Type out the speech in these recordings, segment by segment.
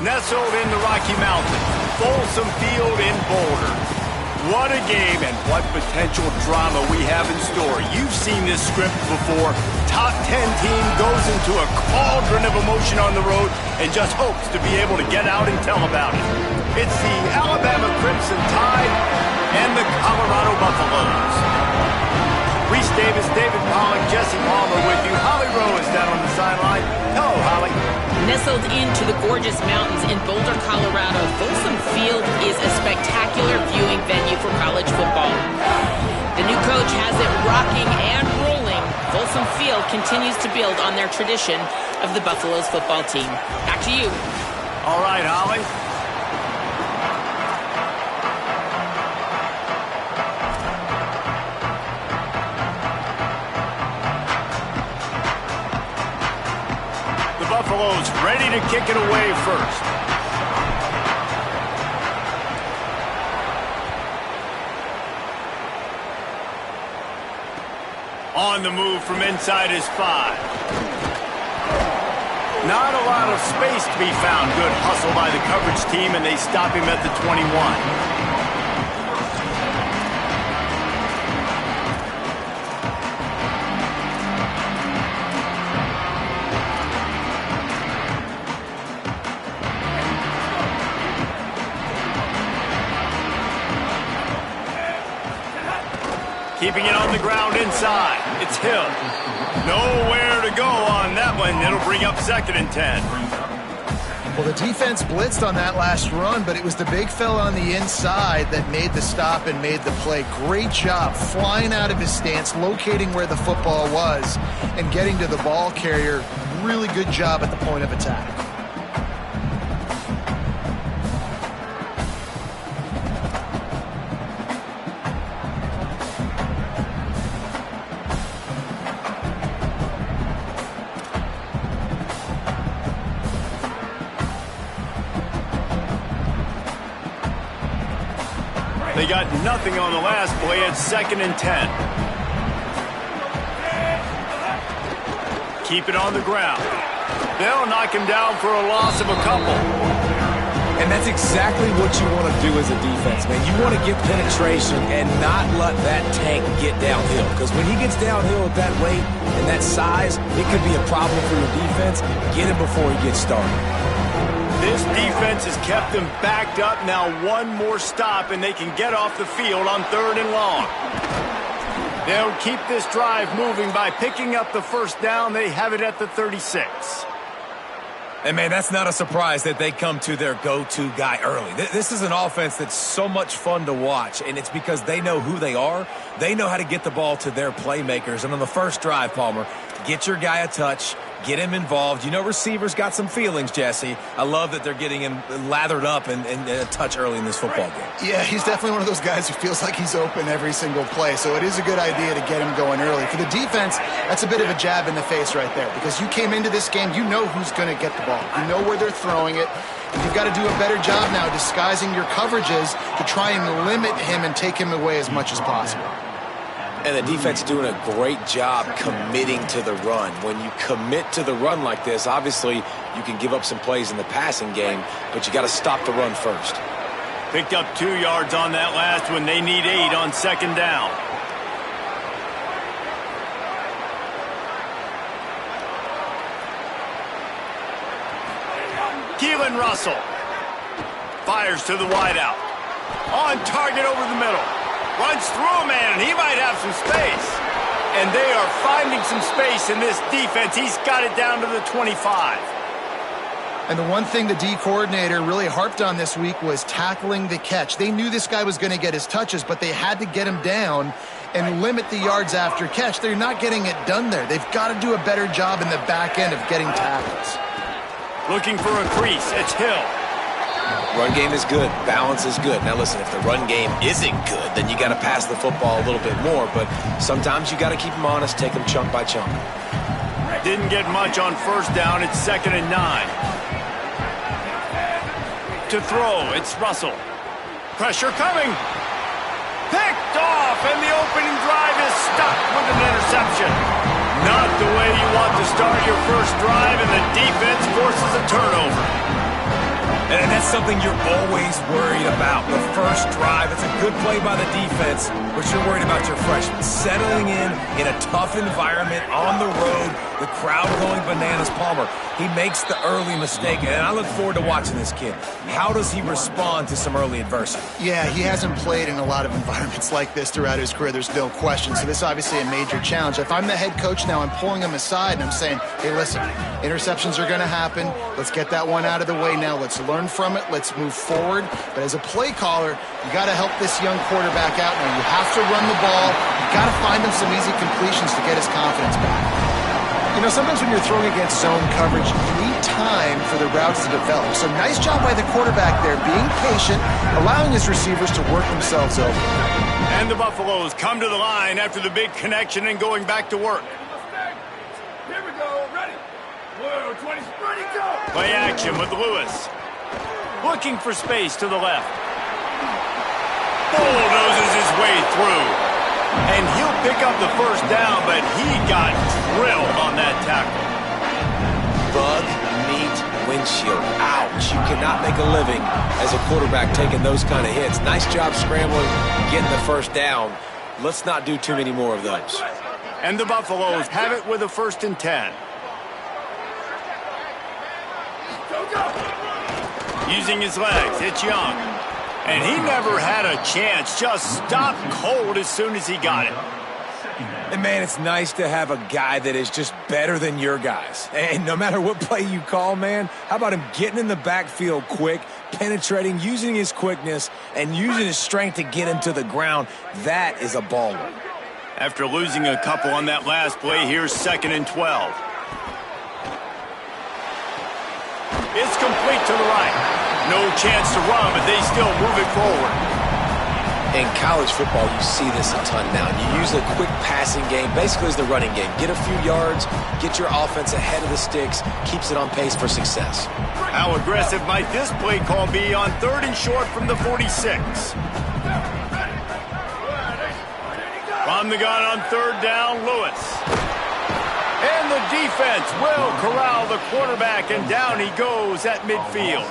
nestled in the Rocky Mountains, Folsom Field in Boulder. What a game and what potential drama we have in store. You've seen this script before. Top 10 team goes into a cauldron of emotion on the road and just hopes to be able to get out and tell about it. It's the Alabama Crimson Tide and the Colorado Buffaloes. Reese Davis, David Pollock, Jesse Palmer with you. Holly Rowe is down on the sideline. Hello, Holly. Nestled into the gorgeous mountains in Boulder, Colorado, Folsom Field is a spectacular viewing venue for college football. The new coach has it rocking and rolling. Folsom Field continues to build on their tradition of the Buffaloes football team. Back to you. All right, Holly. Buffaloes ready to kick it away first. On the move from inside his 5. Not a lot of space to be found. Good hustle by the coverage team, and they stop him at the 21. Keeping it on the ground inside. It's Hill. Nowhere to go on that one. It'll bring up 2nd and 10. Well, the defense blitzed on that last run, but it was the big fella on the inside that made the stop and made the play. Great job flying out of his stance, locating where the football was, and getting to the ball carrier. Really good job at the point of attack. They got nothing on the last play at 2nd and 10. Keep it on the ground. They'll knock him down for a loss of a couple. And that's exactly what you want to do as a defense, man. You want to get penetration and not let that tank get downhill. Because when he gets downhill at that rate and that size, it could be a problem for your defense. Get him before he gets started. This defense has kept them backed up. Now one more stop, and they can get off the field on 3rd and long. They'll keep this drive moving by picking up the first down. They have it at the 36. And, man, that's not a surprise that they come to their go-to guy early. This is an offense that's so much fun to watch, and it's because they know who they are. They know how to get the ball to their playmakers. And on the first drive, Palmer, get your guy a touch, get him involved. You know receivers got some feelings, Jesse. I love that they're getting him lathered up and a touch early in this football game. Yeah, he's definitely one of those guys who feels like he's open every single play, so it is a good idea to get him going early. For the defense, that's a bit of a jab in the face right there, because you came into this game, you know who's going to get the ball. You know where they're throwing it. And you've got to do a better job now disguising your coverages to try and limit him and take him away as much as possible. And the defense doing a great job committing to the run. When you commit to the run like this, obviously you can give up some plays in the passing game, but you got to stop the run first. Picked up 2 yards on that last one. They need 8 on 2nd down. Keelan Russell fires to the wideout. On target over the middle. Runs through a man, and he might have some space. And they are finding some space in this defense. He's got it down to the 25. And the one thing the D coordinator really harped on this week was tackling the catch. They knew this guy was going to get his touches, but they had to get him down and limit the yards after catch. They're not getting it done there. They've got to do a better job in the back end of getting tackles. Looking for a crease. It's Hill. Run game is good. Balance is good. Now, listen, if the run game isn't good, then you got to pass the football a little bit more. But sometimes you got to keep them honest, take them chunk by chunk. Didn't get much on first down. It's 2nd and 9. To throw, it's Russell. Pressure coming. Picked off, and the opening drive is stuck with an interception. Not the way you want to start your first drive, and the defense forces a turnover. And that's something you're always worried about. The first drive, it's a good play by the defense, but you're worried about your freshman. Settling in a tough environment, on the road, the crowd going bananas. Palmer, he makes the early mistake, and I look forward to watching this kid. How does he respond to some early adversity? Yeah, he hasn't played in a lot of environments like this throughout his career, there's no question. So this is obviously a major challenge. If I'm the head coach now, I'm pulling him aside and I'm saying, hey, listen, interceptions are going to happen. Let's get that one out of the way now. Let's learn from it. Let's move forward. But as a play caller, you got to help this young quarterback out now. You have to run the ball. You got to find him some easy completions to get his confidence back. You know, sometimes when you're throwing against zone coverage, you need time for the routes to develop. So nice job by the quarterback there, being patient, allowing his receivers to work themselves over. And the Buffaloes come to the line after the big connection and going back to work. Here we go, ready. Blue, 20, ready, go. Play action with Lewis. Looking for space to the left. Bulldozes his way through. And he'll pick up the first down, but he got drilled on that tackle. Bug meat windshield. Ouch. You cannot make a living as a quarterback taking those kind of hits. Nice job scrambling, getting the first down. Let's not do too many more of those. And the Buffaloes have it with a 1st and 10. Using his legs, it's Young. And he never had a chance, just stopped cold as soon as he got it. And, man, it's nice to have a guy that is just better than your guys. And no matter what play you call, man, how about him getting in the backfield quick, penetrating, using his quickness, and using his strength to get him to the ground? That is a baller. After losing a couple on that last play, here's 2nd and 12. It's complete to the right. No chance to run, but they still move it forward. In college football, you see this a ton now. You use a quick passing game, basically as the running game. Get a few yards, get your offense ahead of the sticks, keeps it on pace for success. How aggressive might this play call be on 3rd and short from the 46? From the gun on 3rd down, Lewis. And the defense will corral the quarterback, and down he goes at midfield.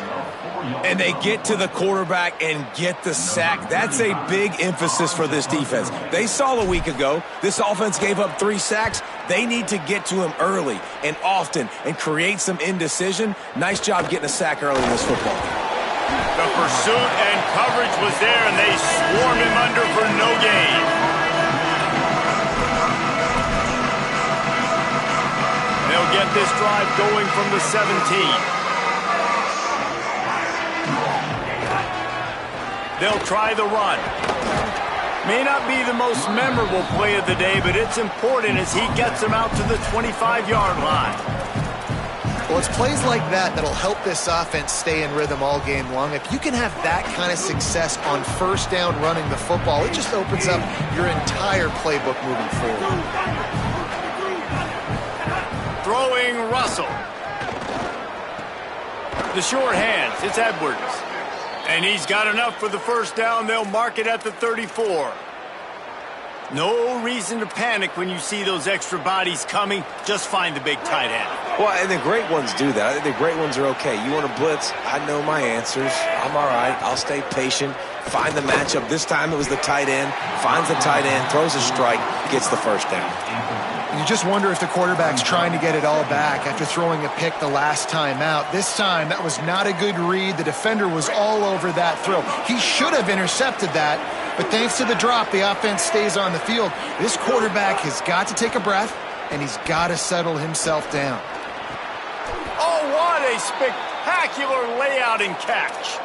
And they get to the quarterback and get the sack. That's a big emphasis for this defense. They saw a week ago, this offense gave up 3 sacks. They need to get to him early and often and create some indecision. Nice job getting a sack early in this football game. The pursuit and coverage was there, and they swarmed him under for no gain. They'll get this drive going from the 17. They'll try the run. May not be the most memorable play of the day, but it's important as he gets them out to the 25-yard line. Well, it's plays like that that'll help this offense stay in rhythm all game long. If you can have that kind of success on 1st down running the football, it just opens up your entire playbook moving forward. Throwing Russell. The short hands, it's Edwards. And he's got enough for the first down. They'll mark it at the 34. No reason to panic when you see those extra bodies coming. Just find the big tight end. Well, and the great ones do that. I think the great ones are okay. You want to blitz? I know my answers. I'm all right. I'll stay patient. Find the matchup. This time it was the tight end. Finds the tight end, throws a strike, gets the first down. You just wonder if the quarterback's trying to get it all back after throwing a pick the last time out. This time, that was not a good read. The defender was all over that throw. He should have intercepted that, but thanks to the drop, the offense stays on the field. This quarterback has got to take a breath, and he's got to settle himself down. Oh, what a spectacular layout and catch.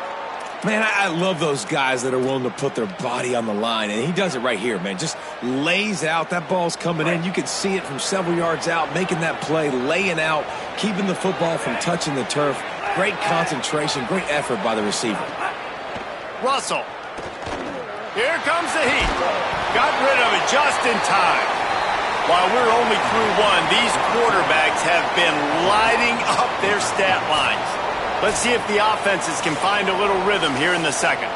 Man, I love those guys that are willing to put their body on the line, and he does it right here, man. Just lays out. That ball's coming in. You can see it from several yards out, making that play, laying out, keeping the football from touching the turf. Great concentration, great effort by the receiver. Russell. Here comes the heat. Got rid of it just in time. While we're only through one, these quarterbacks have been lighting up their stat lines. Let's see if the offenses can find a little rhythm here in the 2nd.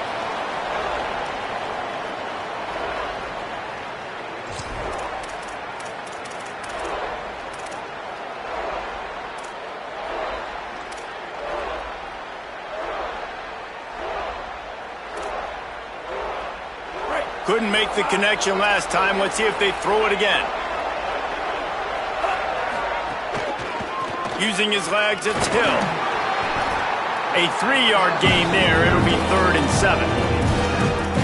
Couldn't make the connection last time. Let's see if they throw it again. Using his legs, it's Hill. A 3-yard gain there. It'll be 3rd and 7.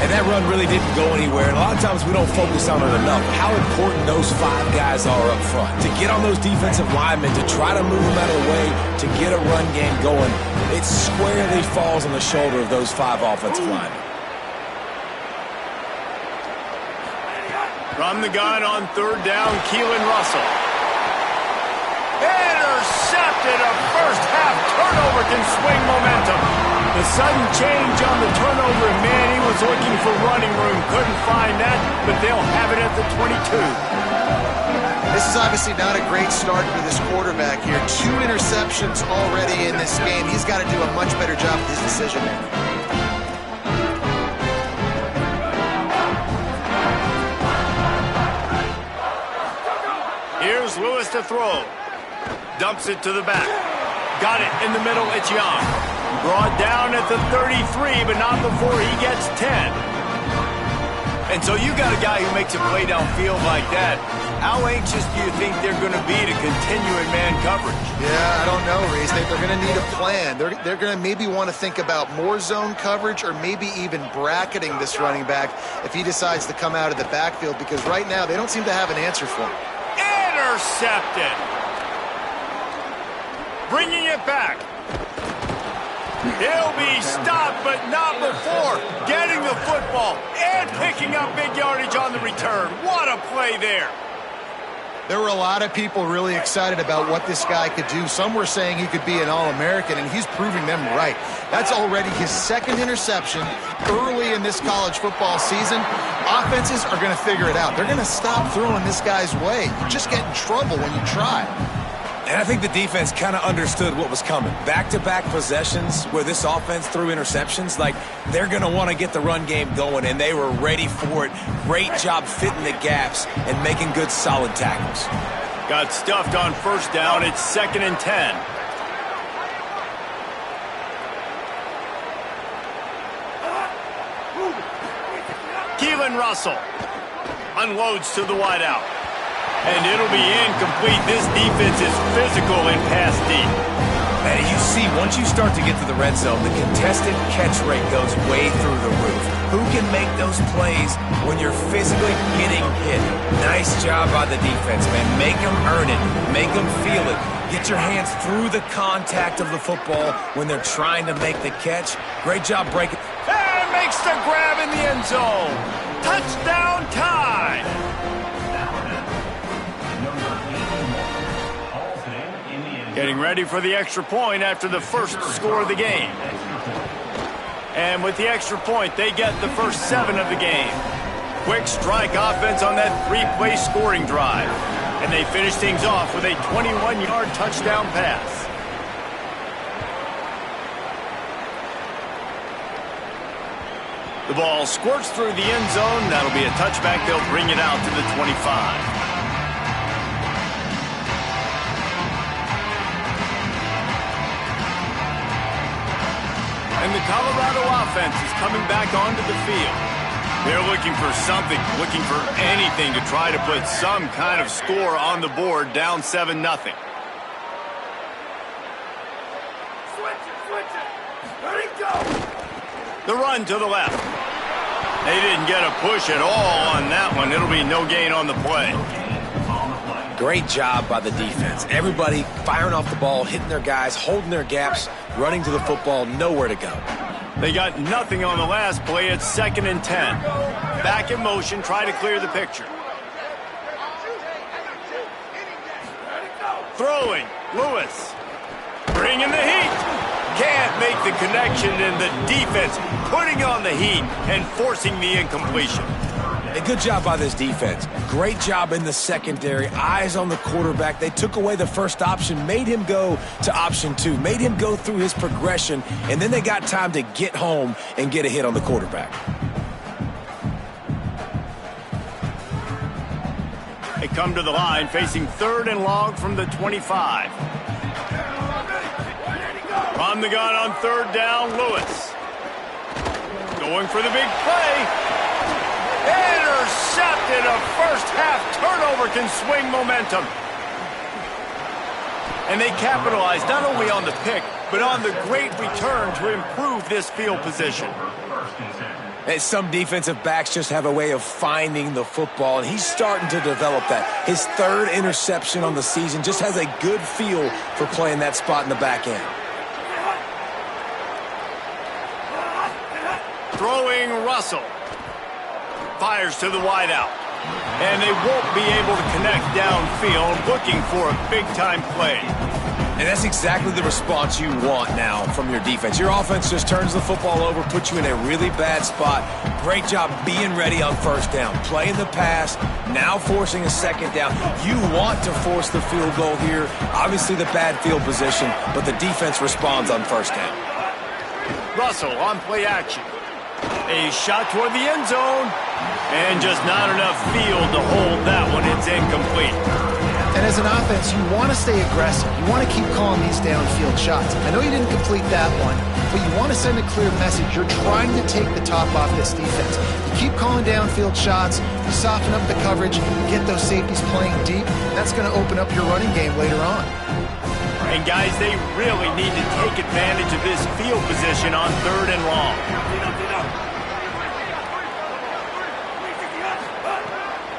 And that run really didn't go anywhere. And a lot of times we don't focus on it enough. How important those 5 guys are up front. To get on those defensive linemen, to try to move them out of the way, to get a run game going, it squarely falls on the shoulder of those 5 offensive linemen. From the gun on 3rd down, Keelan Russell. Intercepted. A first-half turnover can swing momentum. The sudden change on the turnover, and man, he was looking for running room. Couldn't find that, but they'll have it at the 22. This is obviously not a great start for this quarterback here. 2 interceptions already in this game. He's got to do a much better job with his decision-making. Here's Lewis to throw. Dumps it to the back. Got it in the middle. It's Young. Brought down at the 33, but not before he gets 10. And so you got a guy who makes a play downfield like that. How anxious do you think they're going to be to continue in man coverage? Yeah, I don't know, Reese. They're going to need a plan. They're going to maybe want to think about more zone coverage or maybe even bracketing this running back if he decides to come out of the backfield, because right now they don't seem to have an answer for him. Intercepted. Bringing it back. He'll be stopped, but not before getting the football and picking up big yardage on the return. What a play there. There were a lot of people really excited about what this guy could do. Some were saying he could be an All-American, and he's proving them right. That's already his 2nd interception early in this college football season. Offenses are going to figure it out. They're going to stop throwing this guy's way. You just get in trouble when you try. And I think the defense kind of understood what was coming. Back-to-back possessions where this offense threw interceptions, like they're going to want to get the run game going, and they were ready for it. Great job fitting the gaps and making good, solid tackles. Got stuffed on 1st down. It's 2nd and 10. Keelan Russell unloads to the wideout. And it'll be incomplete. This defense is physical and pass deep. And you see, once you start to get to the red zone, the contested catch rate goes way through the roof. Who can make those plays when you're physically getting hit? Nice job by the defense, man. Make them earn it. Make them feel it. Get your hands through the contact of the football when they're trying to make the catch. Great job breaking. And makes the grab in the end zone. Touchdown time. Getting ready for the extra point after the first score of the game. And with the extra point, they get the first 7 of the game. Quick strike offense on that 3-play scoring drive. And they finish things off with a 21-yard touchdown pass. The ball squirts through the end zone. That'll be a touchback. They'll bring it out to the 25. And the Colorado offense is coming back onto the field. They're looking for something, looking for anything to try to put some kind of score on the board, down 7-0. Switch it. Ready, go. The run to the left. They didn't get a push at all on that one. It'll be no gain on the play. Great job by the defense. Everybody firing off the ball, hitting their guys, holding their gaps, running to the football, nowhere to go. They got nothing on the last play. It's 2nd and 10. Back in motion, try to clear the picture. Throwing, Lewis. Bringing the heat. Can't make the connection, and the defense putting on the heat and forcing the incompletion. A good job by this defense. Great job in the secondary. Eyes on the quarterback. They took away the first option, made him go to option 2, made him go through his progression, and then they got time to get home and get a hit on the quarterback. They come to the line facing 3rd and long from the 25. On the gun on 3rd down, Lewis. Going for the big play. intercepted. A first-half turnover can swing momentum. And they capitalized not only on the pick, but on the great return to improve this field position. And some defensive backs just have a way of finding the football, and he's starting to develop that. His third interception on the season, just has a good feel for playing that spot in the back end. Throwing Russell. Fires to the wideout. And they won't be able to connect downfield, looking for a big-time play. And that's exactly the response you want now from your defense. Your offense just turns the football over, puts you in a really bad spot. Great job being ready on first down. Playing the pass, now forcing a second down. You want to force the field goal here. Obviously the bad field position, but the defense responds on first down. Russell on play action. A shot toward the end zone. And just not enough field to hold that one. It's incomplete. And as an offense, you want to stay aggressive. You want to keep calling these downfield shots. I know you didn't complete that one, but you want to send a clear message. You're trying to take the top off this defense. You keep calling downfield shots, you soften up the coverage, get those safeties playing deep. That's going to open up your running game later on. And guys, they really need to take advantage of this field position on 3rd and long.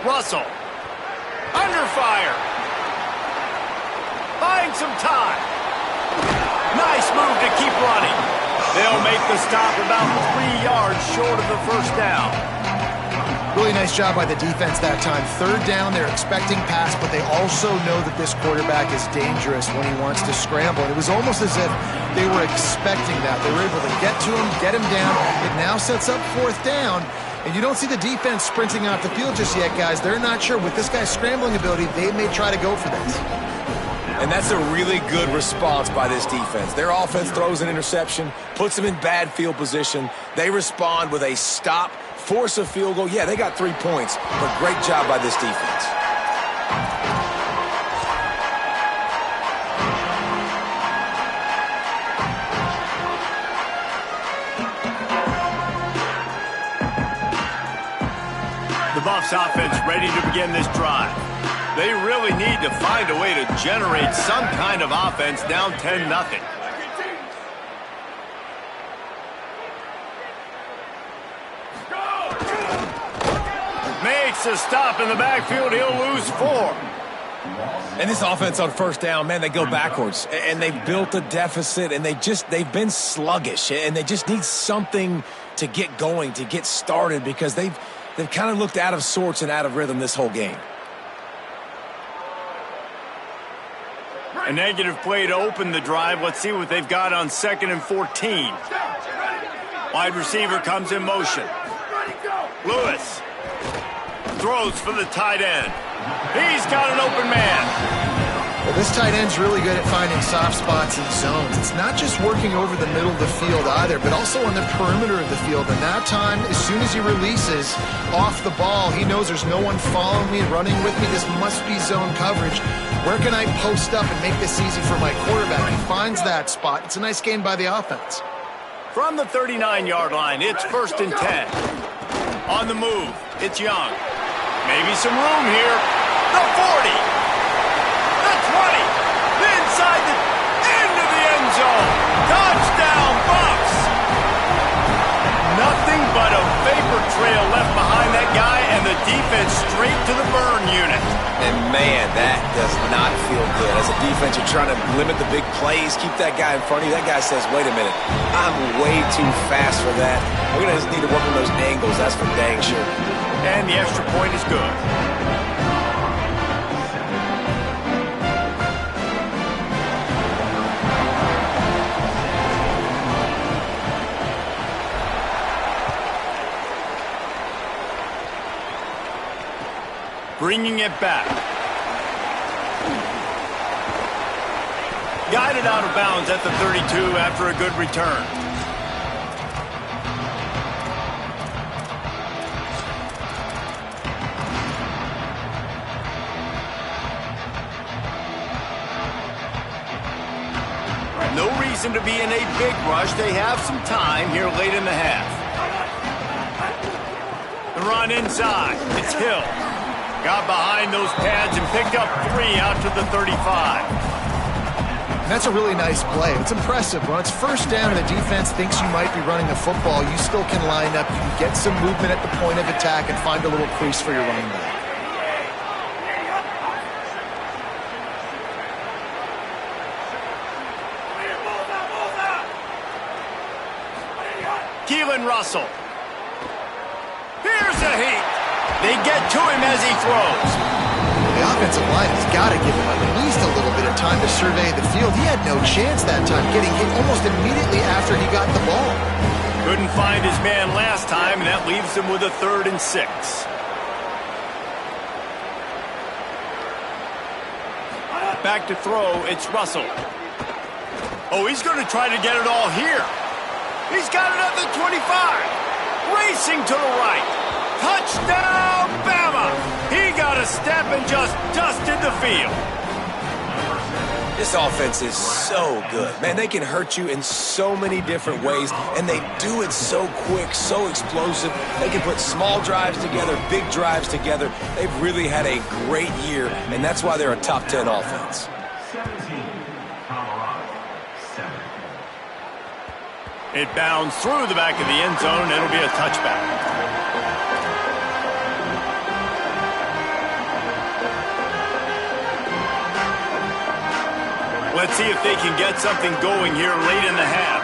Russell, under fire, buying some time. Nice move to keep running. They'll make the stop about 3 yards short of the first down. Really nice job by the defense that time. 3rd down, they're expecting pass, but they also know that this quarterback is dangerous when he wants to scramble. And it was almost as if they were expecting that. They were able to get to him, get him down. It now sets up 4th down. And you don't see the defense sprinting off the field just yet, guys. They're not sure. With this guy's scrambling ability, they may try to go for this. And that's a really good response by this defense. Their offense throws an interception, puts them in bad field position. They respond with a stop, force a field goal. Yeah, they got 3 points, but great job by this defense. The Buffs offense ready to begin this drive. They really need to find a way to generate some kind of offense down 10-0. Makes a stop in the backfield. He'll lose 4. And this offense on first down, man, they go backwards. And they've built a deficit, and they've been sluggish. And they just need something to get going, to get started, because they've kind of looked out of sorts and out of rhythm this whole game. A negative play to open the drive. Let's see what they've got on 2nd and 14. Wide receiver comes in motion. Lewis throws for the tight end. He's got an open man. Well, this tight end's really good at finding soft spots and zones. It's not just working over the middle of the field either, but also on the perimeter of the field. And that time, as soon as he releases off the ball, he knows there's no one following me, running with me. This must be zone coverage. Where can I post up and make this easy for my quarterback? He finds that spot. It's a nice gain by the offense. From the 39-yard line, it's 1st and 10. On the move, it's Young. Maybe some room here. The 40. The 20. Inside the end of the end zone. Touchdown, Bucks. Nothing but a vapor trail left behind that guy, and the defense straight to the burn unit. And, man, that does not feel good. As a defense, you're trying to limit the big plays, keep that guy in front of you. That guy says, wait a minute, I'm way too fast for that. We're going to need to work on those angles. That's for dang sure. And the extra point is good. Bringing it back. Guided out of bounds at the 32 after a good return. No reason to be in a big rush. They have some time here late in the half. Run inside. It's Hill. Got behind those pads and picked up 3 out to the 35. That's a really nice play. It's impressive. When it's first down and the defense thinks you might be running the football, you still can line up. You can get some movement at the point of attack and find a little crease for your running back. Russell. Here's a heat. They get to him as he throws. The offensive line has got to give him at least a little bit of time to survey the field. He had no chance that time, getting hit almost immediately after he got the ball. Couldn't find his man last time, and that leaves him with a 3rd and 6. Back to throw, it's Russell. Oh, he's going to try to get it all here. He's got it at the 25. Racing to the right. Touchdown, Bama! He got a step and just dusted the field. This offense is so good. Man, they can hurt you in so many different ways, and they do it so quick, so explosive. They can put small drives together, big drives together. They've really had a great year, and that's why they're a top 10 offense. It bounds through the back of the end zone. It'll be a touchback. Let's see if they can get something going here late in the half.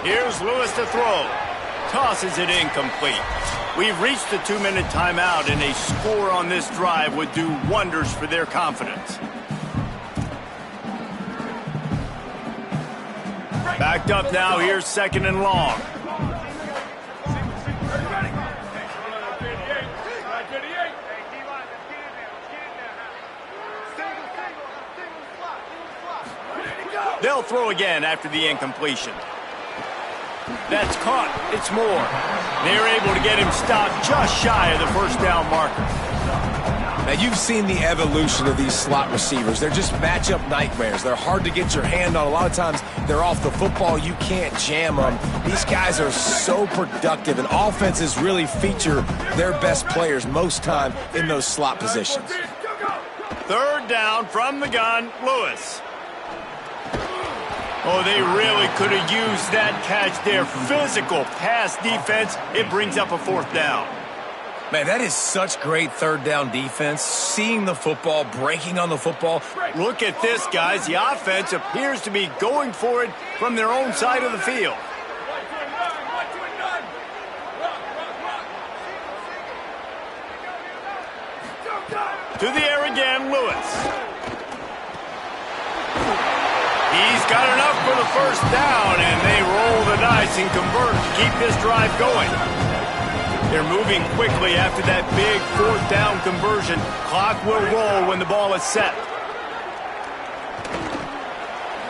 Here's Lewis to throw. Tosses it incomplete. We've reached the 2-minute timeout, and a score on this drive would do wonders for their confidence. Backed up now, here's 2nd and long. They'll throw again after the incompletion. That's caught. It's Moore. They're able to get him stopped just shy of the 1st down marker. Now, you've seen the evolution of these slot receivers. They're just matchup nightmares. They're hard to get your hand on. A lot of times, they're off the football. You can't jam them. These guys are so productive, and offenses really feature their best players most time in those slot positions. 3rd down from the gun, Lewis. Oh, they really could have used that catch there. Physical pass defense. It brings up a 4th down. Man, that is such great 3rd down defense. Seeing the football, breaking on the football. Look at this, guys. The offense appears to be going for it from their own side of the field. To the air again, Lewis. He's got enough for the 1st down, and they roll the dice and convert to keep this drive going. They're moving quickly after that big 4th down conversion. Clock will roll when the ball is set.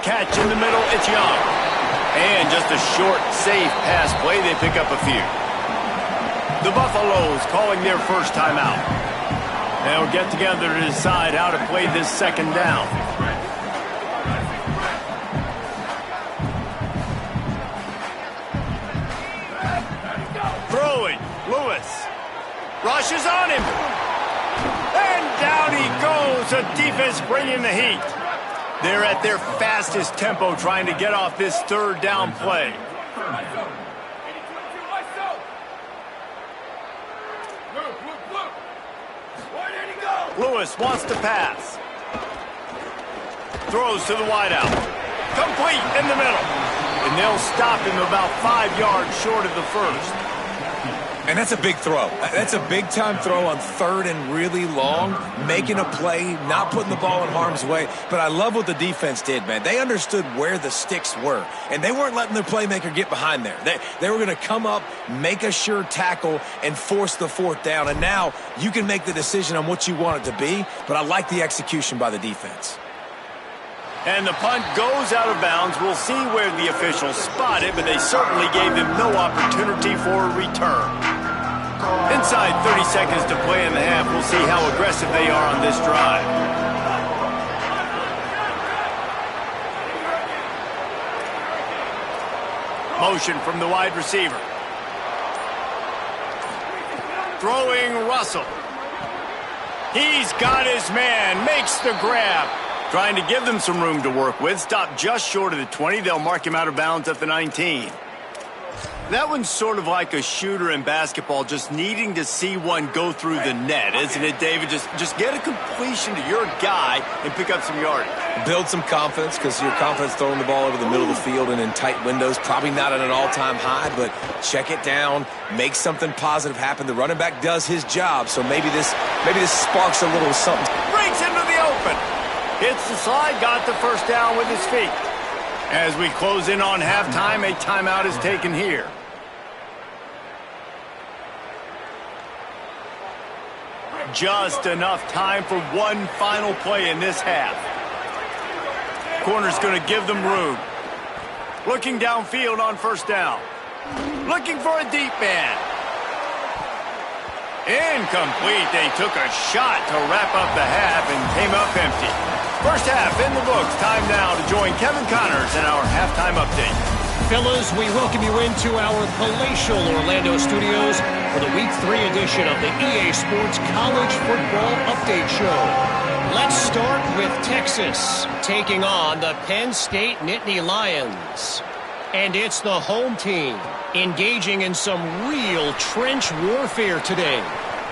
Catch in the middle, it's Young. And just a short, safe pass play, they pick up a few. The Buffaloes calling their 1st timeout. They'll get together to decide how to play this 2nd down. Throwing, Lewis. Rushes on him. And down he goes. The defense bringing the heat. They're at their fastest tempo trying to get off this 3rd down play. Lewis wants to pass. Throws to the wideout. Complete in the middle. And they'll stop him about 5 yards short of the 1st. And that's a big throw. That's a big-time throw on 3rd and really long, making a play, not putting the ball in harm's way. But I love what the defense did, man. They understood where the sticks were, and they weren't letting their playmaker get behind there. They were going to come up, make a sure tackle, and force the 4th down. And now you can make the decision on what you want it to be, but I like the execution by the defense. And the punt goes out of bounds. We'll see where the officials spot it, but they certainly gave them no opportunity for a return. Inside 30 seconds to play in the half. We'll see how aggressive they are on this drive. Motion from the wide receiver. Throwing Russell. He's got his man. Makes the grab. Trying to give them some room to work with. Stopped just short of the 20. They'll mark him out of bounds at the 19. That one's sort of like a shooter in basketball, just needing to see one go through the net, isn't it, David? Just get a completion to your guy and pick up some yardage. Build some confidence, because your confidence throwing the ball over the middle of the field and in tight windows, probably not at an all-time high, but check it down, make something positive happen. The running back does his job, so maybe this sparks a little something. Breaks into the open. Hits the slide, got the first down with his feet. As we close in on halftime, a timeout is taken here. Just enough time for one final play in this half. Corner's going to give them room. Looking downfield on first down. Looking for a deep man. Incomplete. They took a shot to wrap up the half and came up empty. First half in the books. Time now to join Kevin Connors in our halftime update. Fellas, we welcome you into our palatial Orlando studios for the Week 3 edition of the EA Sports College Football Update Show. Let's start with Texas taking on the Penn State Nittany Lions. And it's the home team engaging in some real trench warfare today.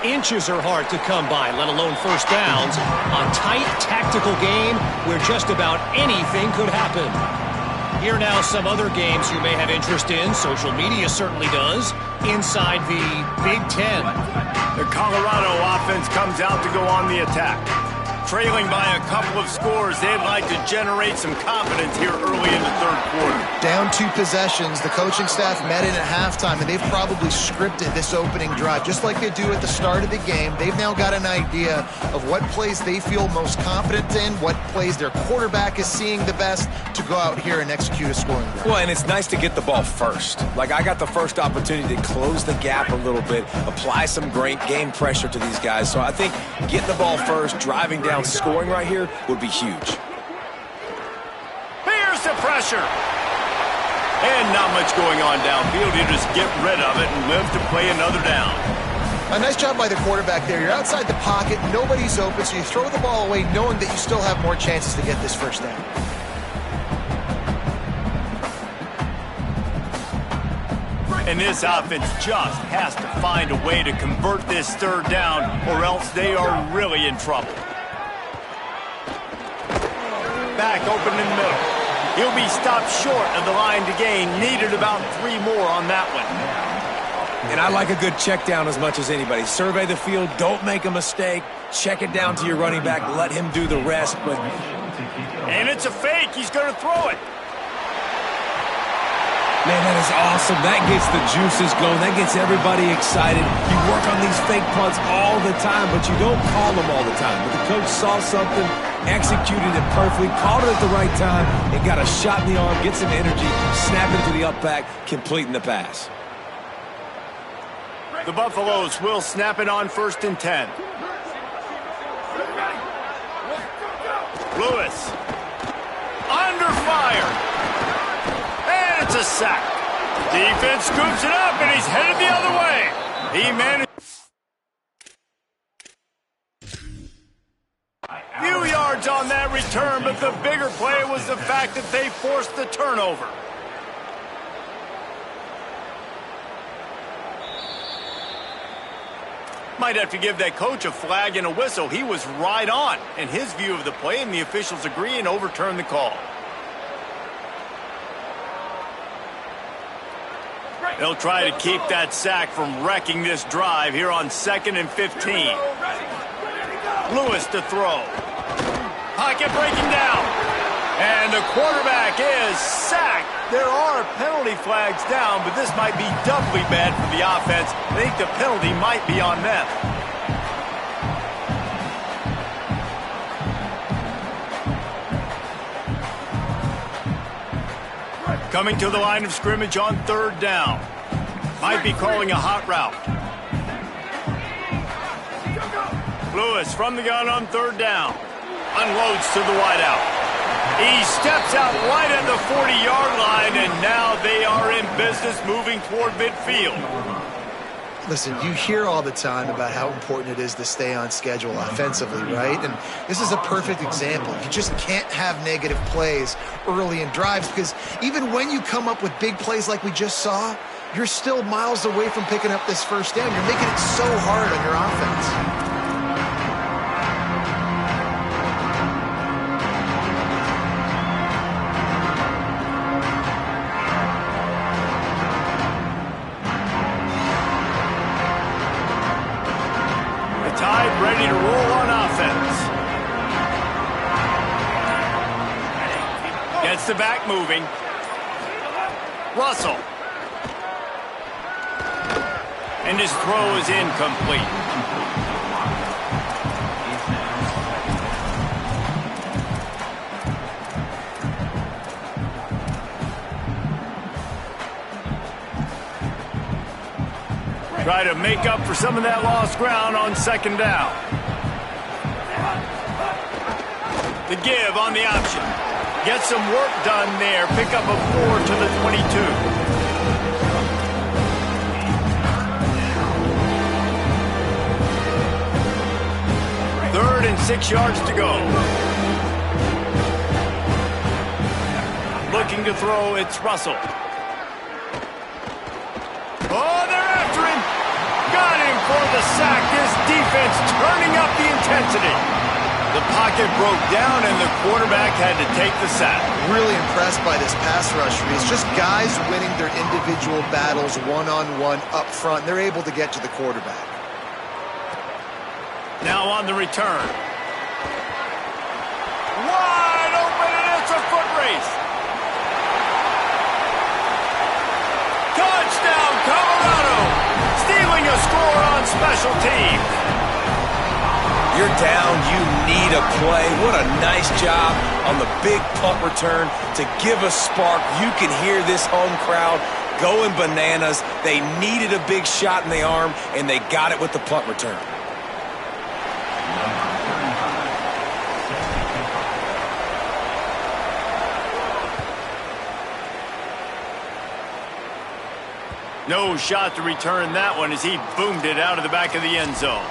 Inches are hard to come by, let alone first downs. A tight tactical game where just about anything could happen. Here now some other games you may have interest in. Social media certainly does. Inside the Big Ten. The Colorado offense comes out to go on the attack. Trailing by a couple of scores, they'd like to generate some confidence here early in the third quarter. Down 2 possessions, the coaching staff met in at halftime, and they've probably scripted this opening drive. Just like they do at the start of the game, they've now got an idea of what plays they feel most confident in, what plays their quarterback is seeing the best to go out here and execute a scoring drive. Well, and it's nice to get the ball first. Like, I got the first opportunity to close the gap a little bit, apply some great game pressure to these guys. So I think getting the ball first, driving down, scoring right here would be huge. Here's the pressure. And not much going on downfield. You just get rid of it and live to play another down. A nice job by the quarterback there. You're outside the pocket, nobody's open, so you throw the ball away knowing that you still have more chances to get this first down. And this offense just has to find a way to convert this third down, or else they are really in trouble. Back open in the middle. He'll be stopped short of the line to gain. Needed about 3 more on that one. And I like a good check down as much as anybody. Survey the field, don't make a mistake. Check it down to your running back, let him do the rest. And it's a fake. He's going to throw it. Man, that is awesome. That gets the juices going. That gets everybody excited. You work on these fake punts all the time, but you don't call them all the time. But the coach saw something, executed it perfectly, called it at the right time, and got a shot in the arm, get some energy, snap into the up back, completing the pass. The Buffaloes will snap it on 1st and 10. Lewis. Under fire. It's a sack. Defense scoops it up, and he's headed the other way. He managed. Few yards on that return, but the bigger play was the fact that they forced the turnover. Might have to give that coach a flag and a whistle. He was right on in his view of the play, and the officials agree and overturn the call. They'll try to keep that sack from wrecking this drive here on 2nd and 15. Lewis to throw. Pocket breaking down. And the quarterback is sacked. There are penalty flags down, but this might be doubly bad for the offense. I think the penalty might be on them. Coming to the line of scrimmage on 3rd down. Might be calling a hot route. Lewis from the gun on 3rd down. Unloads to the wideout. He steps out right at the 40-yard line, and now they are in business moving toward midfield. Listen, you hear all the time about how important it is to stay on schedule offensively, right? And this is a perfect example. You just can't have negative plays early in drives because even when you come up with big plays like we just saw, you're still miles away from picking up this first down. You're making it so hard on your offense. Ready to roll on offense. Gets the back moving. Russell. And his throw is incomplete. Try to make up for some of that lost ground on second down. The give on the option. Get some work done there. Pick up a 4 to the 22. Third and 6 yards to go. Looking to throw, it's Russell. Oh, they're after him. Got him for the sack. This defense turning up the intensity. The pocket broke down, and the quarterback had to take the sack. Really impressed by this pass rush. It's just guys winning their individual battles one-on-one up front. They're able to get to the quarterback. Now on the return. Wide open, and it's a foot race. Touchdown, Colorado. Stealing a score on special teams. You're down, you need a play. What a nice job on the big punt return to give a spark. You can hear this home crowd going bananas. They needed a big shot in the arm, and they got it with the punt return. No shot to return that one as he boomed it out of the back of the end zone.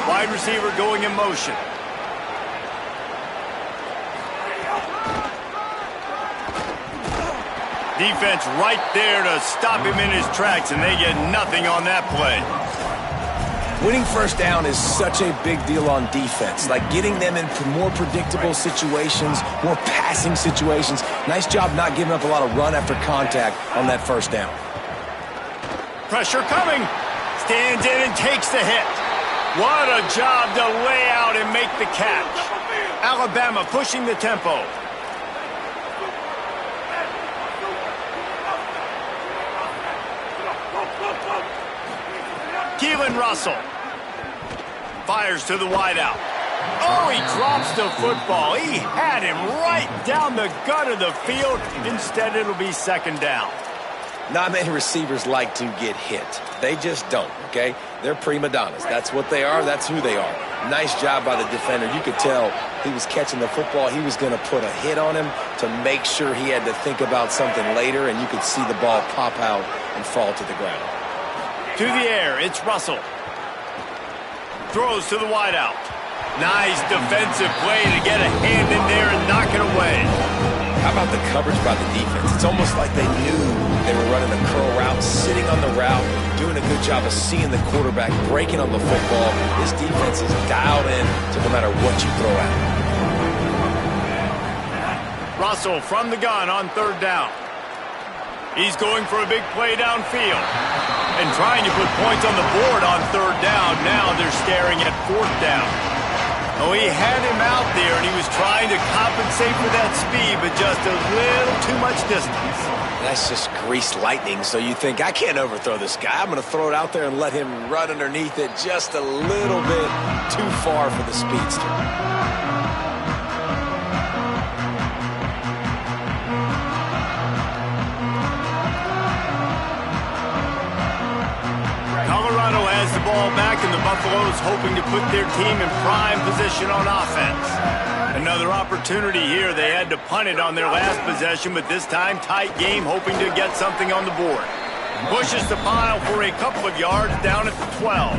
Wide receiver going in motion. Defense right there to stop him in his tracks, and they get nothing on that play. Winning first down is such a big deal on defense, like getting them in more predictable situations, more passing situations. Nice job not giving up a lot of run after contact on that first down. Pressure coming. Stands in and takes the hit. What a job to lay out and make the catch. Alabama pushing the tempo. Keelan Russell fires to the wideout. Oh, he drops the football. He had him right down the gut of the field. Instead, it'll be second down. Not many receivers like to get hit. They just don't, okay? They're prima donnas. That's what they are. That's who they are. Nice job by the defender. You could tell he was catching the football. He was going to put a hit on him to make sure he had to think about something later, and you could see the ball pop out and fall to the ground. To the air, it's Russell. Throws to the wideout. Nice defensive play to get a hand in there and knock it away. How about the coverage by the defense? It's almost like they knew they were running a curl route, sitting on the route, doing a good job of seeing the quarterback, breaking on the football. This defense is dialed in to no matter what you throw at them. Russell from the gun on third down. He's going for a big play downfield and trying to put points on the board on third down. Now they're staring at fourth down. Oh, he had him out there, and he was trying to compensate for that speed, but just a little too much distance. That's just greased lightning, so you think, I can't overthrow this guy. I'm going to throw it out there and let him run underneath it just a little bit too far for the speedster. ball back, and the Buffaloes hoping to put their team in prime position on offense. Another opportunity here. They had to punt it on their last possession, but this time tight game, hoping to get something on the board. Pushes the pile for a couple of yards down at the 12.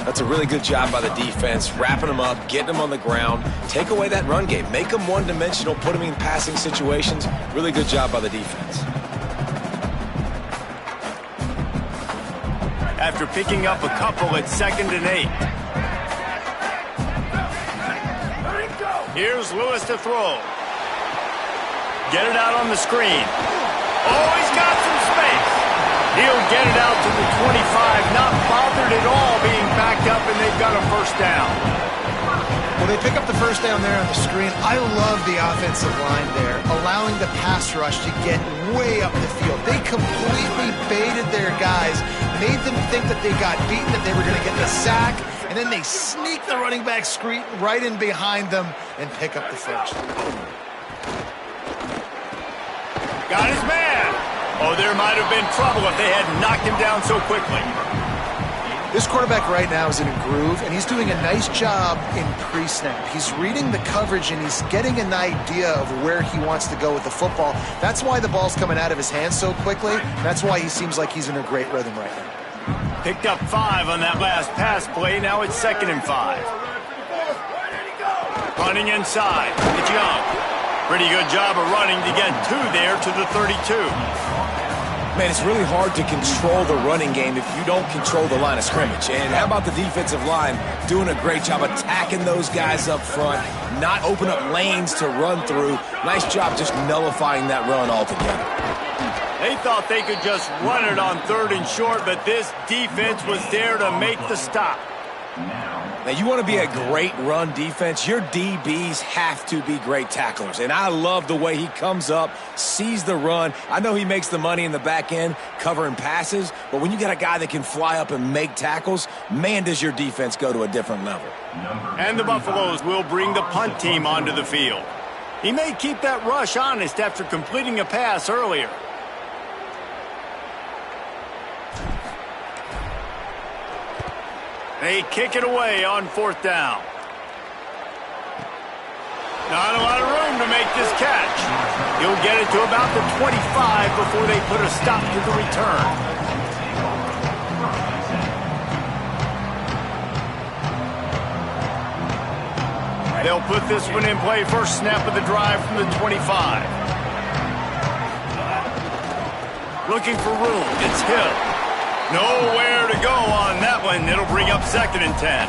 That's a really good job by the defense, wrapping them up, getting them on the ground, take away that run game, make them one-dimensional, put them in passing situations. Really good job by the defense. After picking up a couple at 2nd and 8. Here's Lewis to throw. Get it out on the screen. Oh, he's got some space. He'll get it out to the 25, not bothered at all being backed up, and they've got a first down. Well, they pick up the first down there on the screen. I love the offensive line there, allowing the pass rush to get way up the field. They completely baited their guys, made them think that they got beaten, that they were going to get the sack, and then they sneak the running back screen right in behind them and pick up the first. Got his man. Oh, there might have been trouble if they had knocked him down so quickly. This quarterback right now is in a groove, and he's doing a nice job in pre-snap. He's reading the coverage, and he's getting an idea of where he wants to go with the football. That's why the ball's coming out of his hands so quickly. That's why he seems like he's in a great rhythm right now. Picked up 5 on that last pass play. Now it's 2nd and 5. Running inside. It's Young. Pretty good job of running to get 2 there to the 32. Man, it's really hard to control the running game if you don't control the line of scrimmage. And how about the defensive line doing a great job attacking those guys up front, not open up lanes to run through. Nice job just nullifying that run altogether. They thought they could just run it on 3rd and short, but this defense was there to make the stop. Now, you want to be a great run defense, your DBs have to be great tacklers. And I love the way he comes up, sees the run. I know he makes the money in the back end covering passes, but when you got a guy that can fly up and make tackles, man, does your defense go to a different level. And the Buffaloes will bring the punt team onto the field. He may keep that rush honest after completing a pass earlier. They kick it away on 4th down. Not a lot of room to make this catch. He'll get it to about the 25 before they put a stop to the return. They'll put this one in play. First snap of the drive from the 25. Looking for room. It's Hill. Nowhere to go on that one. It'll bring up 2nd and 10.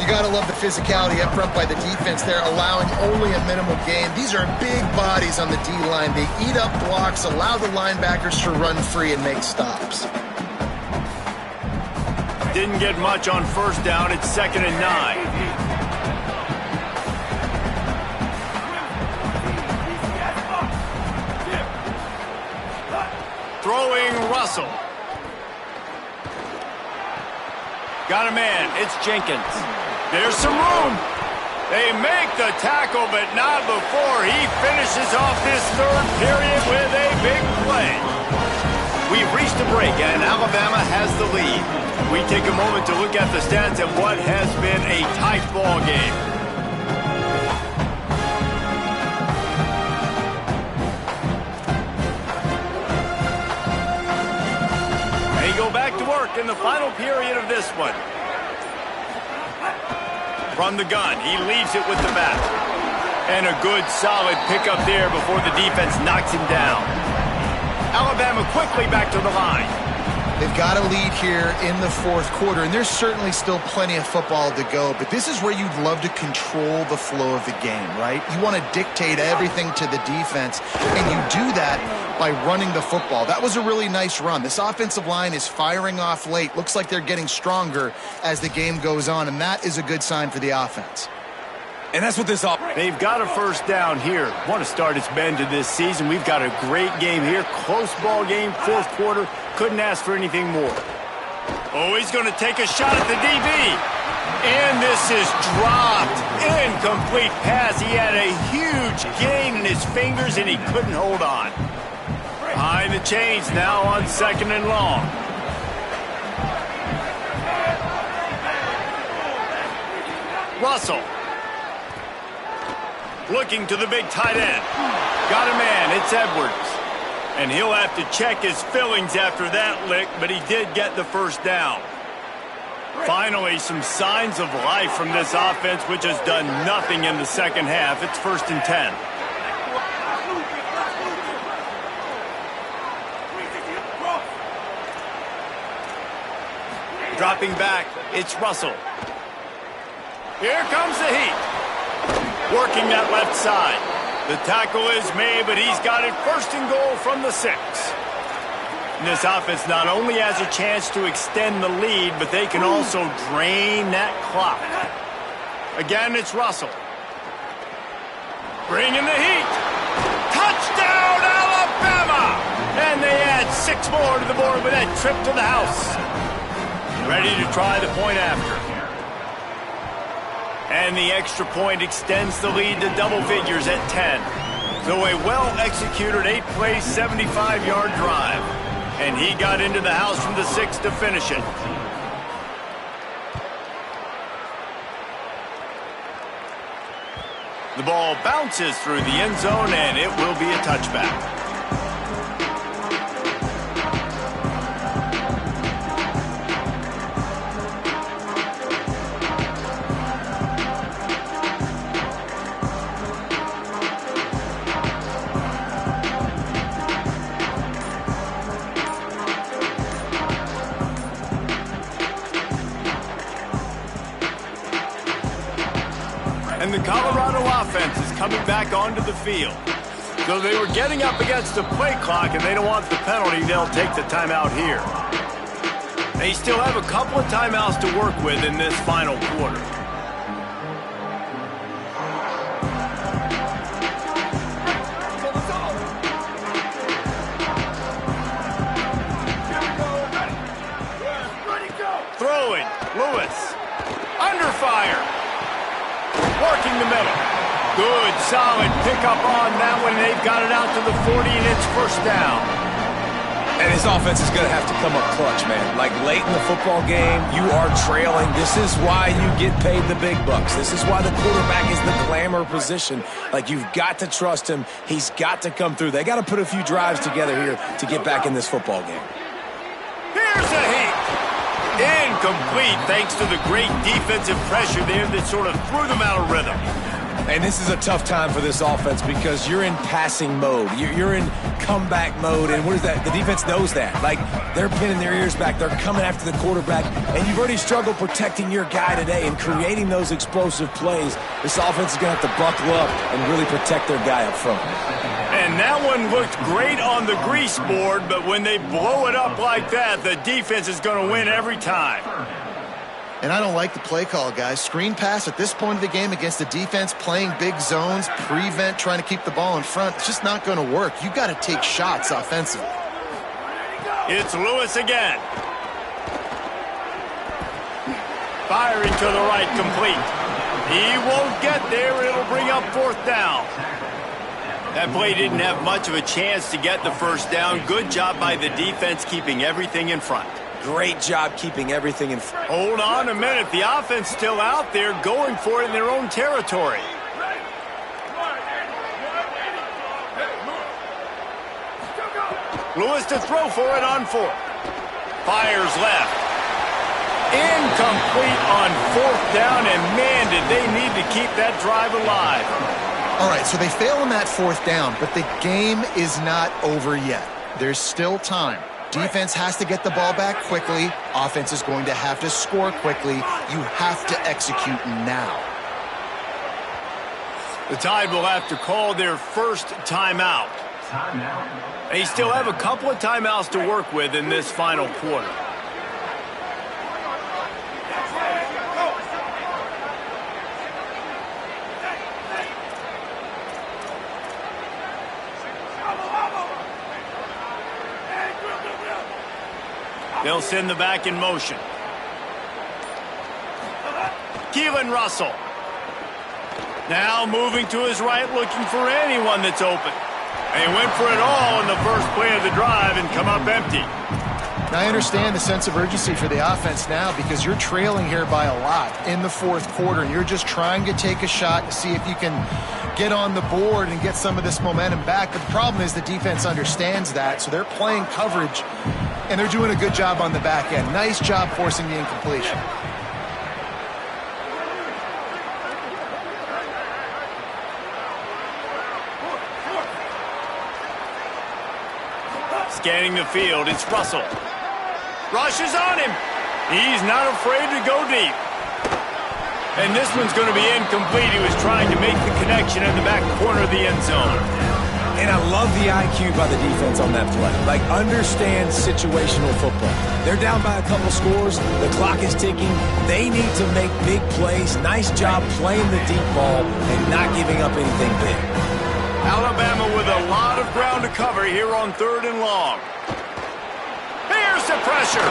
You got to love the physicality up front by the defense there, allowing only a minimal gain. These are big bodies on the D-line. They eat up blocks, allow the linebackers to run free and make stops. Didn't get much on 1st down. It's 2nd and 9. Throwing Russell. Got a man. It's Jenkins. There's some room. They make the tackle, but not before he finishes off this 3rd period with a big play. We've reached a break, and Alabama has the lead. We take a moment to look at the stats of what has been a tight ball game. Go back to work in the final period of this one. From the gun, he leaves it with the back. And a good, solid pickup there before the defense knocks him down. Alabama quickly back to the line. They've got a lead here in the 4th quarter, and there's certainly still plenty of football to go, but this is where you'd love to control the flow of the game, right? You want to dictate everything to the defense, and you do that by running the football. That was a really nice run. This offensive line is firing off late. Looks like they're getting stronger as the game goes on, and that is a good sign for the offense. And that's what this offense. They've got a first down here. Want to start its bend to this season. We've got a great game here. Close ball game, 4th quarter. Couldn't ask for anything more. Oh, he's going to take a shot at the DB. And this is dropped. Incomplete pass. He had a huge gain in his fingers, and he couldn't hold on. Behind the chains now on 2nd and long. Russell. Looking to the big tight end. Got a man. It's Edwards. And he'll have to check his fillings after that lick, but he did get the first down. Finally, some signs of life from this offense, which has done nothing in the second half. It's 1st and 10. Dropping back, it's Russell. Here comes the heat. Working that left side. The tackle is made, but he's got it 1st and goal from the 6. And this offense not only has a chance to extend the lead, but they can also drain that clock. Again, it's Russell. Bringing the heat. Touchdown, Alabama! And they add 6 more to the board with that trip to the house. Ready to try the point after. And the extra point extends the lead to double figures at 10. So a well-executed 8-play, 75-yard drive. And he got into the house from the 6 to finish it. The ball bounces through the end zone, and it will be a touchback. And the Colorado offense is coming back onto the field. So they were getting up against the play clock, and they don't want the penalty. They'll take the timeout here. They still have a couple of timeouts to work with in this final quarter. Throwing, Lewis. Under fire. Working the middle. Good, solid pickup on that one. They've got it out to the 40, and it's 1st down. And his offense is going to have to come up clutch, man. Like late in the football game, you are trailing. This is why you get paid the big bucks. This is why the quarterback is the glamour position. Like, you've got to trust him. He's got to come through. They got to put a few drives together here to get back in this football game. Here's a hit. Incomplete, thanks to the great defensive pressure there that sort of threw them out of rhythm. And this is a tough time for this offense because you're in passing mode. You're in comeback mode, and what is that? The defense knows that. Like, they're pinning their ears back. They're coming after the quarterback, and you've already struggled protecting your guy today and creating those explosive plays. This offense is going to have to buckle up and really protect their guy up front. And that one looked great on the grease board, but when they blow it up like that, the defense is going to win every time. And I don't like the play call, guys. Screen pass at this point of the game against the defense, playing big zones, prevent, trying to keep the ball in front. It's just not going to work. You got to take shots offensively. It's Lewis again. Firing to the right, complete. He won't get there. It'll bring up 4th down. That play didn't have much of a chance to get the 1st down. Good job by the defense keeping everything in front. Great job keeping everything in front. Hold on a minute. The offense still out there going for it in their own territory. Lewis to throw for it on 4th. Fires left. Incomplete on 4th down, and man, did they need to keep that drive alive. All right, so they fail on that 4th down, but the game is not over yet. There's still time. Defense has to get the ball back quickly. Offense is going to have to score quickly. You have to execute now. The Tide will have to call their first timeout. They still have a couple of timeouts to work with in this final quarter. They'll send the back in motion. Keelan Russell. Now moving to his right, looking for anyone that's open. They went for it all in the first play of the drive and come up empty. Now, I understand the sense of urgency for the offense now because you're trailing here by a lot in the fourth quarter, and you're just trying to take a shot to see if you can get on the board and get some of this momentum back. But the problem is the defense understands that, so they're playing coverage, and they're doing a good job on the back end. Nice job forcing the incompletion. Scanning the field, it's Russell. Rushes on him. He's not afraid to go deep. And this one's going to be incomplete. He was trying to make the connection in the back corner of the end zone. And I love the IQ by the defense on that play. Like, understand situational football. They're down by a couple scores. The clock is ticking. They need to make big plays. Nice job playing the deep ball and not giving up anything big. Alabama with a lot of ground to cover here on 3rd and long. Here's the pressure.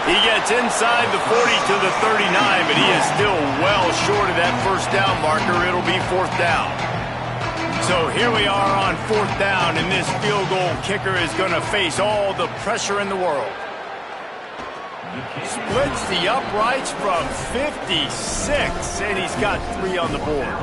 He gets inside the 40 to the 39, but he is still well short of that first down marker. It'll be 4th down. So here we are on 4th down, and this field goal kicker is going to face all the pressure in the world. Splits the uprights from 56, and he's got 3 on the board.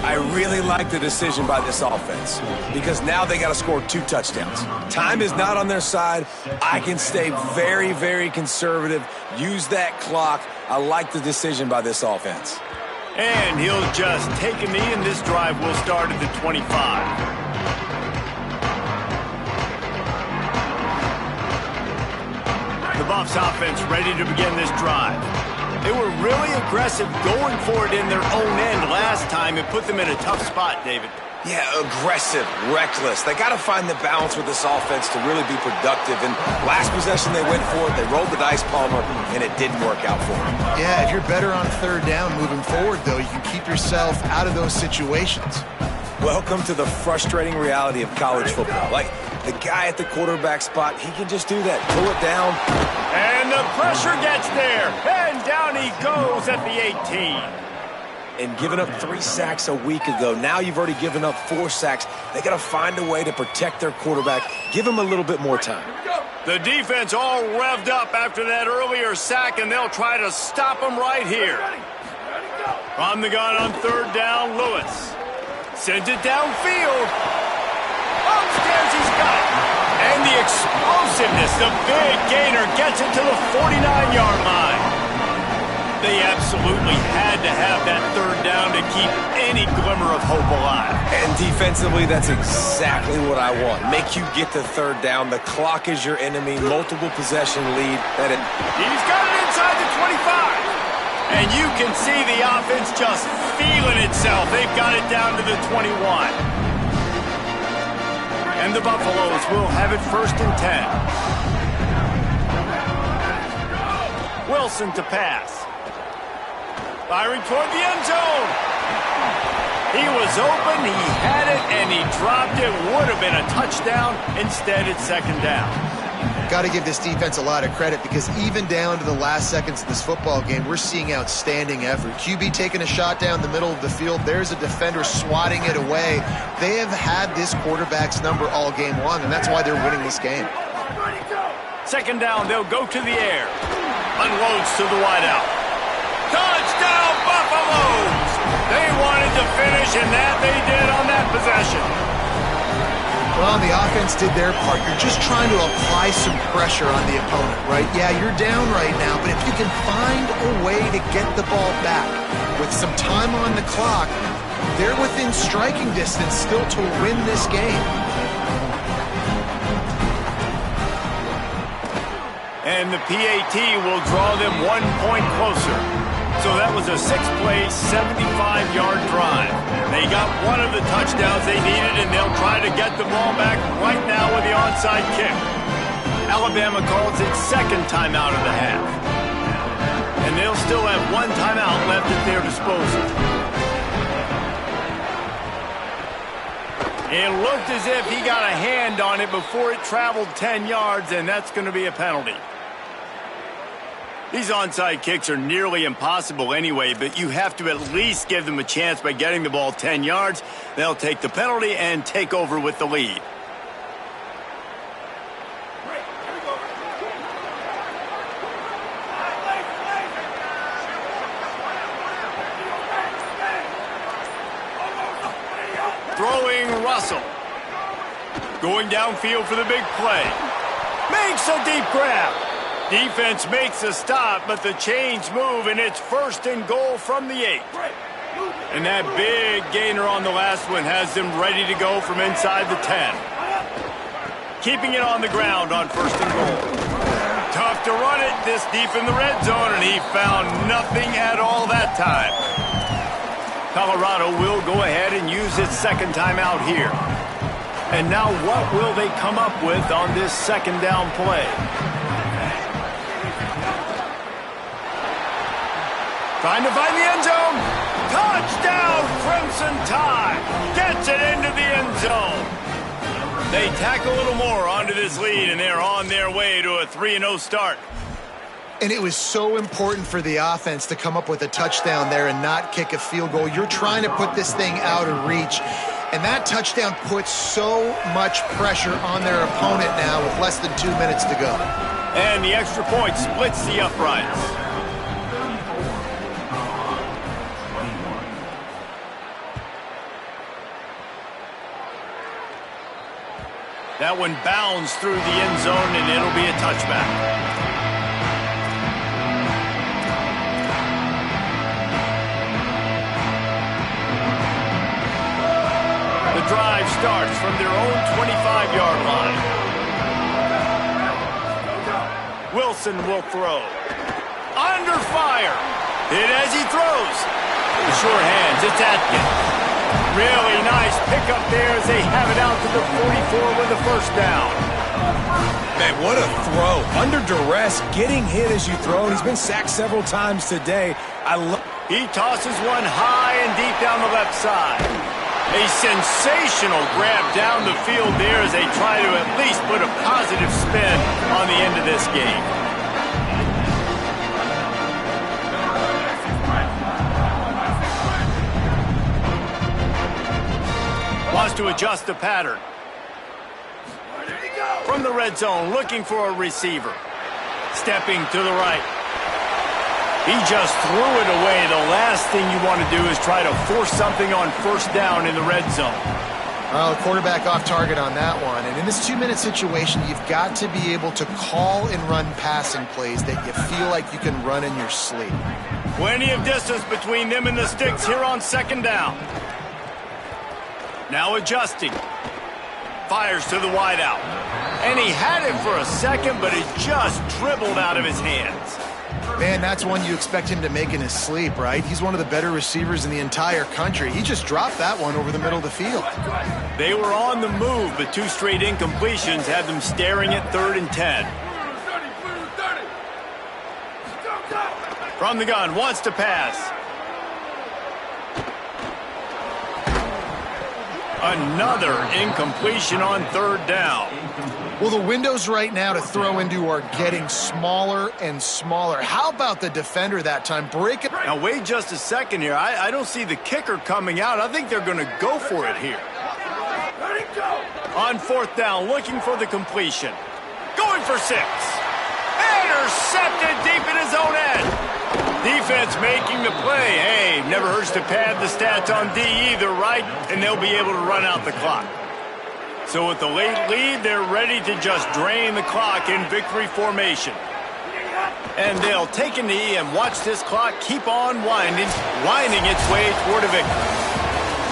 I really like the decision by this offense because now they got to score 2 touchdowns. Time is not on their side. I can stay very, very conservative, use that clock. I like the decision by this offense. And he'll just take a knee, and this drive will start at the 25. The Buffs offense ready to begin this drive. They were really aggressive going for it in their own end last time. It put them in a tough spot, David. Yeah, aggressive, reckless. They got to find the balance with this offense to really be productive. And last possession they went for it. They rolled the dice, Palmer, and it didn't work out for them. Yeah, if you're better on 3rd down moving forward, though, you can keep yourself out of those situations. Welcome to the frustrating reality of college football. Like, the guy at the quarterback spot, he can just do that. Pull it down. And the pressure gets there. And down he goes at the 18. And giving up 3 sacks a week ago. Now you've already given up 4 sacks. They got to find a way to protect their quarterback. Give him a little bit more time. The defense all revved up after that earlier sack, and they'll try to stop him right here. From the gun on 3rd down, Lewis sends it downfield. Upstairs he's got it. And the explosiveness, the big gainer gets it to the 49-yard line. They absolutely had to have that 3rd down to keep any glimmer of hope alive. And defensively, that's exactly what I want. Make you get to 3rd down. The clock is your enemy. Multiple possession lead. He's got it inside the 25. And you can see the offense just feeling itself. They've got it down to the 21. And the Buffaloes will have it 1st and 10. Wilson to pass. Firing toward the end zone. He was open, he had it, and he dropped it. Would have been a touchdown. Instead, it's 2nd down. Got to give this defense a lot of credit because even down to the last seconds of this football game, we're seeing outstanding effort. QB taking a shot down the middle of the field. There's a defender swatting it away. They have had this quarterback's number all game long, and that's why they're winning this game. 2nd down, they'll go to the air. Unloads to the wideout. Touchdown, Buffaloes! They wanted to finish, and that they did on that possession. Well, the offense did their part. You're just trying to apply some pressure on the opponent, right? Yeah, you're down right now, but if you can find a way to get the ball back with some time on the clock, they're within striking distance still to win this game. And the PAT will draw them 1 point closer. So that was a 6-play, 75-yard drive. They got one of the touchdowns they needed, and they'll try to get the ball back right now with the onside kick. Alabama calls its 2nd timeout of the half. And they'll still have 1 timeout left at their disposal. It looked as if he got a hand on it before it traveled 10 yards, and that's going to be a penalty. These onside kicks are nearly impossible anyway, but you have to at least give them a chance by getting the ball 10 yards. They'll take the penalty and take over with the lead. Russell. Going downfield for the big play. Makes a deep grab. Defense makes a stop, but the chains move, and it's 1st and goal from the 8. And that big gainer on the last one has them ready to go from inside the 10. Keeping it on the ground on 1st and goal. Tough to run it this deep in the red zone, and he found nothing at all that time. Colorado will go ahead and use its second timeout here. And now what will they come up with on this 2nd down play? Trying to find the end zone. Touchdown, Crimson Tide. Gets it into the end zone. They tack a little more onto this lead, and they're on their way to a 3-0 start. And it was so important for the offense to come up with a touchdown there and not kick a field goal. You're trying to put this thing out of reach. And that touchdown puts so much pressure on their opponent now with less than 2 minutes to go. And the extra point splits the uprights. That one bounds through the end zone, and it'll be a touchback. The drive starts from their own 25-yard line. Wilson will throw. Under fire. Hit as he throws. The short hands, it's Atkins. Really nice pickup there as they have it out to the 44 with a 1st down. Man, what a throw. Under duress, getting hit as you throw. He's been sacked several times today. He tosses one high and deep down the left side. A sensational grab down the field there as they try to at least put a positive spin on the end of this game. Wants to adjust the pattern. From the red zone, looking for a receiver. Stepping to the right. He just threw it away. The last thing you want to do is try to force something on 1st down in the red zone. Well, quarterback off target on that one. And in this 2-minute situation, you've got to be able to call and run passing plays that you feel like you can run in your sleep. Plenty of distance between them and the sticks here on 2nd down. Now adjusting. Fires to the wideout. And he had it for a second, but it just dribbled out of his hands. Man, that's one you expect him to make in his sleep, right? He's one of the better receivers in the entire country. He just dropped that one over the middle of the field. They were on the move, but 2 straight incompletions had them staring at 3rd and 10. From the gun, wants to pass. Another incompletion on 3rd down. Well, the windows right now to throw into are getting smaller and smaller. How about the defender that time? Break it. Now, wait just a second here. I don't see the kicker coming out. I think they're going to go for it here. On 4th down, looking for the completion. Going for 6. Intercepted deep in his own end. Defense making the play. Hey, never hurts to pad the stats on D either, right? And they'll be able to run out the clock. So with the late lead, they're ready to just drain the clock in victory formation. And they'll take a knee and watch this clock keep on winding its way toward a victory.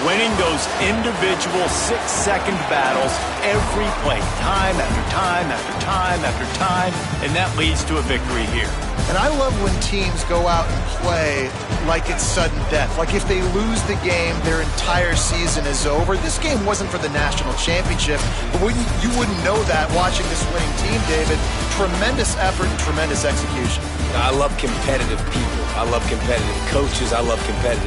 Winning those individual 6-second battles every play, time after time after time after time, and that leads to a victory here. And I love when teams go out and play like it's sudden death. Like if they lose the game, their entire season is over. This game wasn't for the national championship, but you wouldn't know that watching this winning team, David. Tremendous effort and tremendous execution. I love competitive people. I love competitive coaches. I love competitive